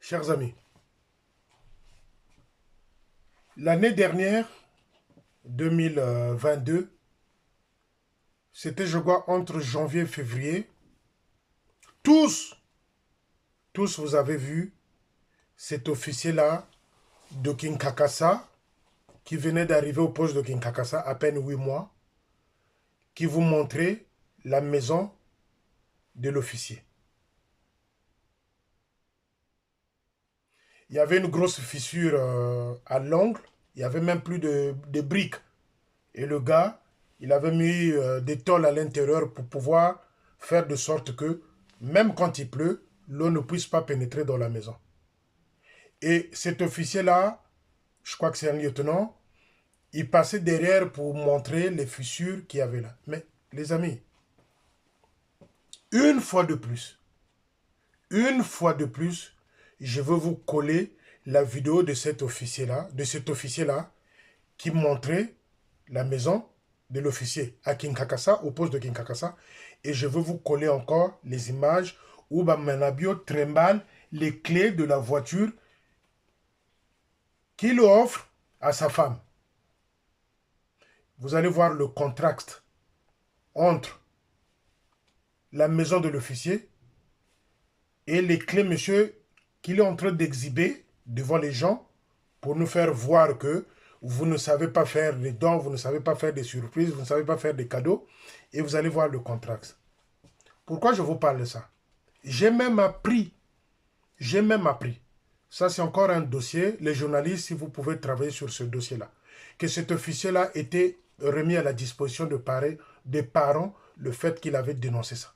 Chers amis, l'année dernière, 2022, c'était, je crois, entre janvier et février. Tous, tous, vous avez vu cet officier-là de Kinkakassa, qui venait d'arriver au poste de Kinkakassa, à peine 8 mois, qui vous montrait la maison de l'officier. Il y avait une grosse fissure à l'angle, il n'y avait même plus de briques. Et le gars, il avait mis des tôles à l'intérieur pour pouvoir faire de sorte que, même quand il pleut, l'eau ne puisse pas pénétrer dans la maison. Et cet officier-là, je crois que c'est un lieutenant, il passait derrière pour montrer les fissures qu'il y avait là. Mais les amis, une fois de plus, je veux vous coller la vidéo de cet officier-là, qui montrait la maison de l'officier à Kinkakassa, au poste de Kinkakassa. Et je veux vous coller encore les images où Manabio trimballe les clés de la voiture qu'il offre à sa femme. Vous allez voir le contraste entre la maison de l'officier et les clés, monsieur, qu'il est en train d'exhiber devant les gens pour nous faire voir que vous ne savez pas faire des dons, vous ne savez pas faire des surprises, vous ne savez pas faire des cadeaux, et vous allez voir le contraste. Pourquoi je vous parle de ça? J'ai même appris, ça c'est encore un dossier, les journalistes, si vous pouvez travailler sur ce dossier-là, que cet officier-là était remis à la disposition des parents, le fait qu'il avait dénoncé ça.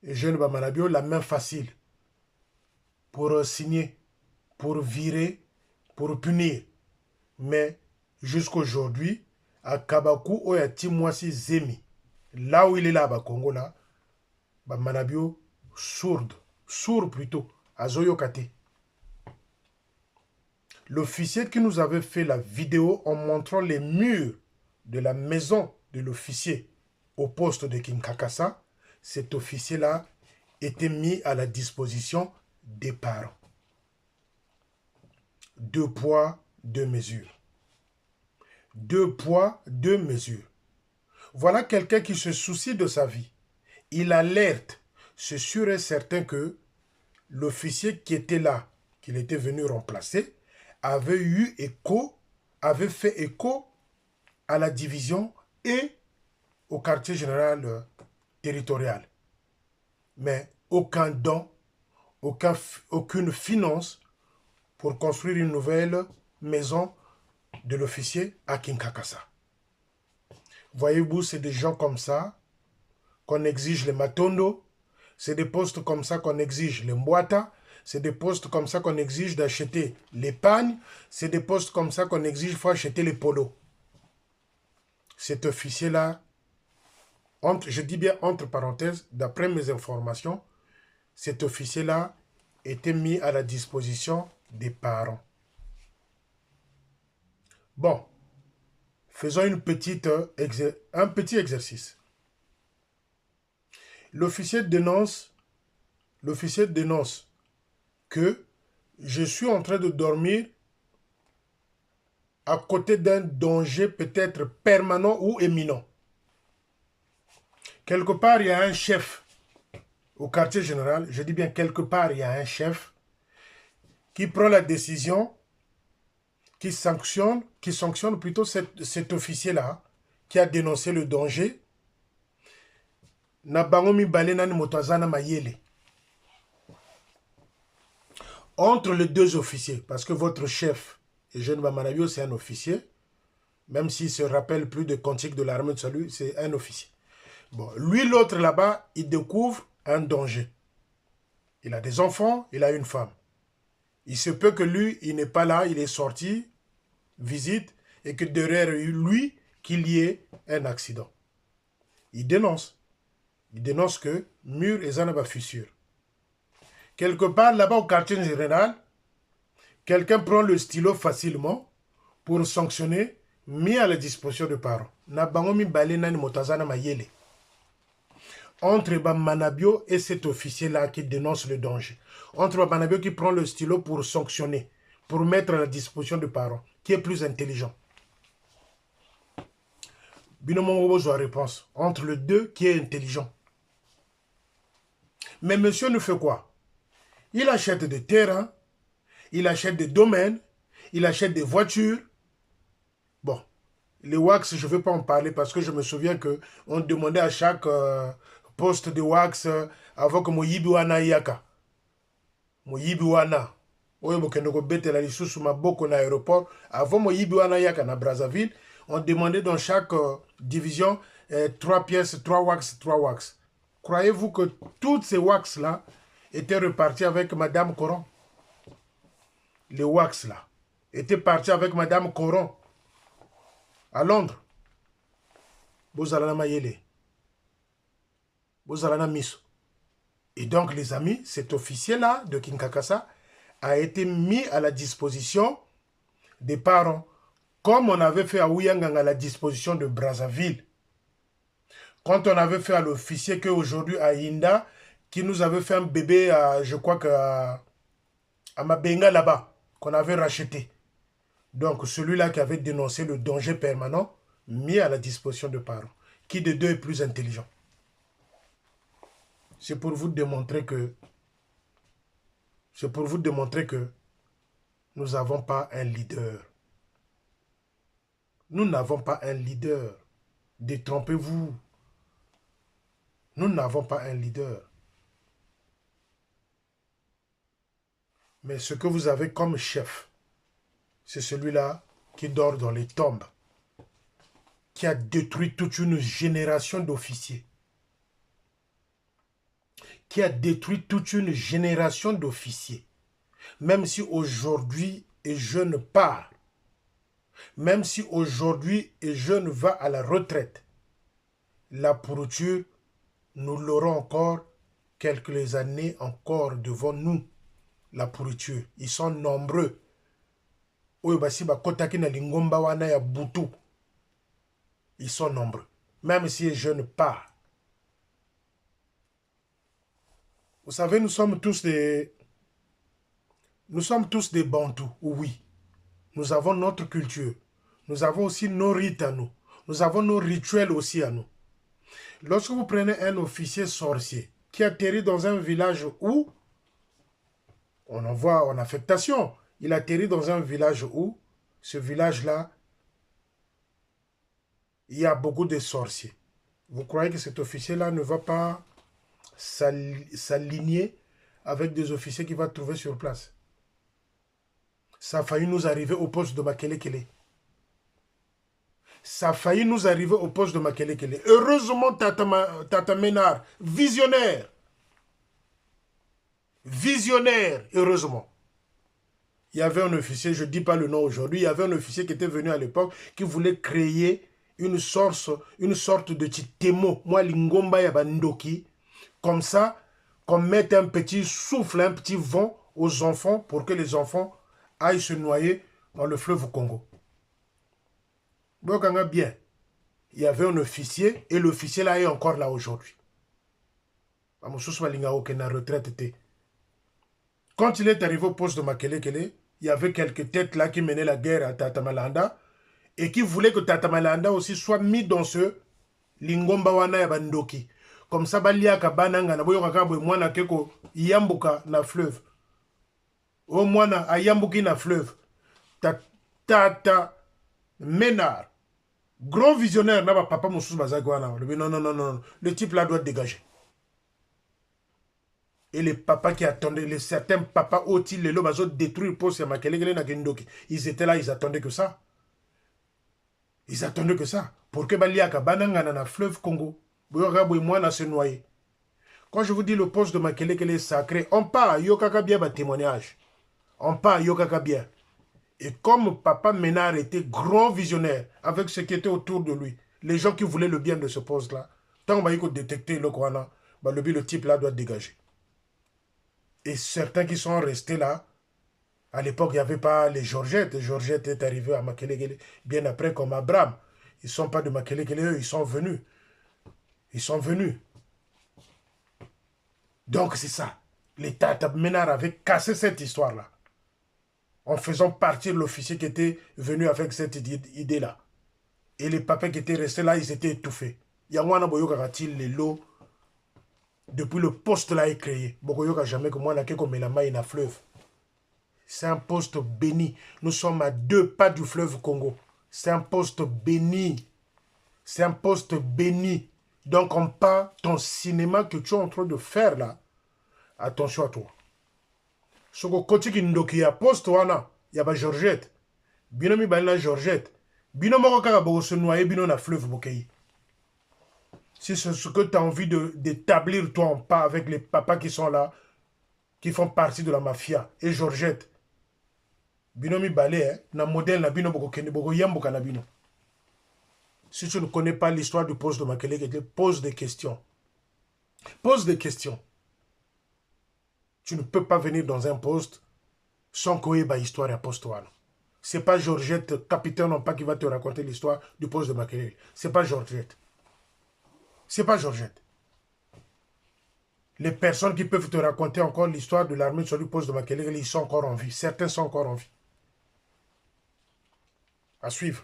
Et jeune Bamanabio, la main facile pour signer, pour virer, pour punir. Mais jusqu'aujourd'hui, à Kabakou, où il y a Timwasi Zemi, là où il est là, à Congo, là, Manabio, sourd plutôt, à Zoyokate. L'officier qui nous avait fait la vidéo en montrant les murs de la maison de l'officier au poste de Kinkakassa, cet officier-là était mis à la disposition des parents. 2 poids, 2 mesures. 2 poids, 2 mesures. Voilà quelqu'un qui se soucie de sa vie. Il alerte. C'est sûr et certain que l'officier qui était là, qu'il était venu remplacer, avait fait écho à la division et au quartier général territorial. Mais aucun don, aucune finance pour construire une nouvelle maison de l'officier à Kinkakassa. Voyez-vous, c'est des gens comme ça qu'on exige les Matondo, c'est des postes comme ça qu'on exige les Mbouata, c'est des postes comme ça qu'on exige d'acheter les pagnes, c'est des postes comme ça qu'on exige faut acheter les polos. Cet officier-là, je dis bien entre parenthèses, d'après mes informations, cet officier-là était mis à la disposition des parents. Bon, faisons un petit exercice. L'officier dénonce que je suis en train de dormir à côté d'un danger peut-être permanent ou éminent. Quelque part, il y a un chef au quartier général, je dis bien quelque part, il y a un chef qui prend la décision, qui sanctionne plutôt cet officier-là qui a dénoncé le danger. Entre les deux officiers, parce que votre chef, et Jeune Bamanabio, c'est un officier, même s'il se rappelle plus de cantiques de l'armée de salut, c'est un officier. Bon, lui, l'autre là-bas, il découvre un danger. Il a des enfants, il a une femme. Il se peut que lui, il n'est pas là, il est sorti, visite, et que derrière lui, qu'il y ait un accident. Il dénonce. Il dénonce que mur et zanaba fissure. Quelque part là-bas au quartier général, quelqu'un prend le stylo facilement pour sanctionner, mis à la disposition des parents. entre Manabio et cet officier-là qui dénonce le danger. Entre Manabio qui prend le stylo pour sanctionner, pour mettre à la disposition des parents, qui est plus intelligent. Binomongo a réponse. Entre le deux qui est intelligent. Mais monsieur ne fait quoi? Il achète des terrains, il achète des domaines, il achète des voitures. Bon, les wax, je ne veux pas en parler parce que je me souviens qu'on demandait à chaque poste de wax avant que Moyibi wana yaka. Moyibi wana. Oyo bokendo ko betela lisusu maboko na aéroport. Avant Moyibi wana yaka na Brazzaville, on demandait dans chaque division 3 pièces, 3 wax, 3 wax. Croyez-vous que toutes ces wax-là étaient reparties avec Madame Coron? Les wax-là étaient partis avec Madame Coron à Londres. Bozalana Mayele. Bozalana Miso. Et donc, les amis, cet officier-là de Kinkakassa a été mis à la disposition des parents, comme on avait fait à Ouyangang à la disposition de Brazzaville. Quand on avait fait à l'officier qu'aujourd'hui à Inda, qui nous avait fait un bébé, je crois qu'à Mabenga là-bas, qu'on avait racheté. Donc, celui-là qui avait dénoncé le danger permanent, mis à la disposition de parents. Qui de deux est plus intelligent? C'est pour vous démontrer que nous n'avons pas un leader. Nous n'avons pas un leader. Détrompez-vous. Nous n'avons pas un leader. Mais ce que vous avez comme chef, c'est celui-là qui dort dans les tombes, qui a détruit toute une génération d'officiers. Qui a détruit toute une génération d'officiers. Même si aujourd'hui un jeune part, même si aujourd'hui un jeune va à la retraite, la pourriture, nous l'aurons encore quelques années encore devant nous. La pourriture, ils sont nombreux. Ils sont nombreux. Même si un jeune part. Vous savez, nous sommes tous des Bantous, oui. Nous avons notre culture. Nous avons aussi nos rites à nous. Nous avons nos rituels aussi à nous. Lorsque vous prenez un officier sorcier qui atterrit dans un village où on envoie en affectation, il atterrit dans un village où, ce village-là, il y a beaucoup de sorciers. Vous croyez que cet officier-là ne va pas s'aligner avec des officiers qu'il va trouver sur place? Ça a failli nous arriver au poste de Makelekele. Ça a failli nous arriver au poste de Makelekele. Heureusement, Tata Ménard, visionnaire. Visionnaire, heureusement. Il y avait un officier, je ne dis pas le nom aujourd'hui, il y avait un officier qui était venu à l'époque qui voulait créer une sorte de témo. Moi, Lingomba Yabandoki. Comme ça, qu'on mette un petit souffle, un petit vent aux enfants pour que les enfants aillent se noyer dans le fleuve Congo. Donc, bien, il y avait un officier et l'officier là est encore là aujourd'hui. Quand il est arrivé au poste de Makelekele, il y avait quelques têtes là qui menaient la guerre à Tata Malanda et qui voulaient que Tata Malanda aussi soit mis dans ce Lingomba wana ya bandoki. Comme ça, balia ka bananga na boyo kakabwe mwana keko yambuka na fleuve. O mwana ayambuki na fleuve. Tata Ménard, grand visionnaire, n'a pas papa Moussous Bazagwana. Non, non, non, non. Le type là doit dégager. Et les papas qui attendaient, les certains papas ont-ils les lobes détruire le poste à Makelekele na Gendoki. Ils étaient là, ils attendaient que ça. Ils attendaient que ça. Pour que Baliaka bananga na fleuve Congo. Se noyer. Quand je vous dis le poste de Makelekele est sacré, on part Yokaka bien ba témoignage. On part Yokaka bien. Et comme Papa Ménard était grand visionnaire avec ce qui était autour de lui, les gens qui voulaient le bien de ce poste-là, tant qu'il faut détecter le Kwana, le type là doit dégager. Et certains qui sont restés là, à l'époque, il n'y avait pas les Georgettes. Les Georgettes est arrivé à Makelekele bien après comme Abraham. Ils ne sont pas de Makelekele, ils sont venus. Ils sont venus. Donc c'est ça. L'État Ménard avait cassé cette histoire-là, en faisant partir l'officier qui était venu avec cette idée-là. Et les papas qui étaient restés là, ils étaient étouffés. Yangwana Boyoka les lots, depuis le poste là est créé. Boyoka jamais que moi, n'a comme la maille na fleuve. C'est un poste béni. Nous sommes à 2 pas du fleuve Congo. C'est un poste béni. C'est un poste béni. Donc, on part ton cinéma que tu es en train de faire là. Attention à toi. Ce que côté qui nous a poste wana, il y a Georgette. Binomi balina Georgette. Bino moko kaka boko se noyer bino na fleuve Bokei. Si c'est ce que tu as envie d'établir toi en pas avec les papas qui sont là, qui font partie de la mafia, et Georgette. Binomi balé, na modèle na bino boko kende boko yamboka na bino. Si tu ne connais pas l'histoire du poste de Makelele, pose des questions. Pose des questions. Tu ne peux pas venir dans un poste sans qu'il y ait l'histoire à poste. Ce n'est pas Georgette, capitaine non pas, qui va te raconter l'histoire du poste de Makelele. Ce n'est pas Georgette. Ce n'est pas Georgette. Les personnes qui peuvent te raconter encore l'histoire de l'armée sur le poste de Makelele, ils sont encore en vie. Certains sont encore en vie. À suivre.